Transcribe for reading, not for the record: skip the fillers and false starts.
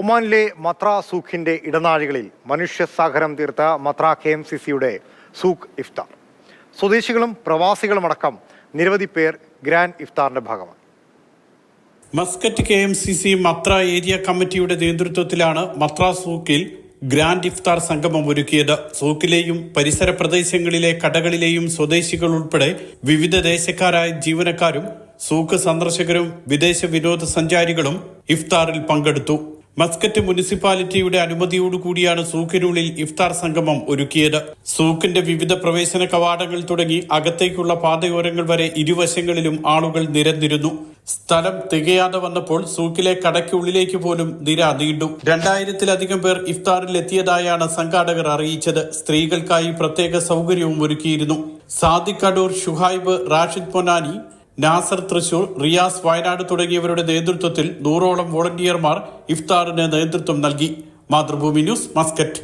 ഒമാനിലെ മത്ര സൂഖിന്റെ ഇടനാഴികളിൽ മനുഷ്യസാഗരം തീർത്ത മത്ര KMCCയുടെ സൂഖ് ഇഫ്താർ. സ്വദേശികളും പ്രവാസികളുമടക്കം നിരവധി പേർ ഗ്രാൻഡ് ഇഫ്താറിന്റെ ഭാഗമായി. മസ്കറ്റ് KMCC മത്ര ഏരിയ കമ്മിറ്റിയുടെ നേതൃത്വത്തിലാണ് മത്ര സൂക്കിൽ ഗ്രാൻഡ് ഇഫ്താർ സംഗമം ഒരുക്കിയത്. സൂക്കിലെയും പരിസര പ്രദേശങ്ങളിലെ കടകളിലെയും സ്വദേശികൾ ഉൾപ്പെടെ വിവിധ ദേശക്കാരായ ജീവനക്കാരും സൂക്ക് സന്ദർശകരും വിദേശ വിനോദസഞ്ചാരികളും ഇഫ്താറിൽ പങ്കെടുത്തു. മസ്കറ്റ് മുനിസിപ്പാലിറ്റിയുടെ അനുമതിയോടുകൂടിയാണ് സൂക്കിനുള്ളിൽ ഇഫ്താർ സംഗമം ഒരുക്കിയത്. സൂക്കിന്റെ വിവിധ പ്രവേശന കവാടങ്ങൾ തുടങ്ങി അകത്തേക്കുള്ള പാതയോരങ്ങൾ വരെ ഇരുവശങ്ങളിലും ആളുകൾ നിരന്നിരുന്നു. സ്ഥലം തികയാതെ വന്നപ്പോൾ സൂക്കിലെ കടയ്ക്കുള്ളിലേക്ക് പോലും നിര നീണ്ടു. 2000-ലധികം പേർ ഇഫ്താറിൽ എത്തിയതായാണ് സംഘാടകർ അറിയിച്ചത്. സ്ത്രീകൾക്കായി പ്രത്യേക സൗകര്യവും ഒരുക്കിയിരുന്നു. സാദിഖ് അടൂർ, ഷുഹൈബ്, റാഷിദ് പൊന്നാനി, നാസർ തൃശൂർ, റിയാസ് വയനാട് തുടങ്ങിയവരുടെ നേതൃത്വത്തിൽ 100ഓളം വോളണ്ടിയർമാർ ഇഫ്താറിന് നേതൃത്വം നൽകി. Mathrubhumi news, Muscat.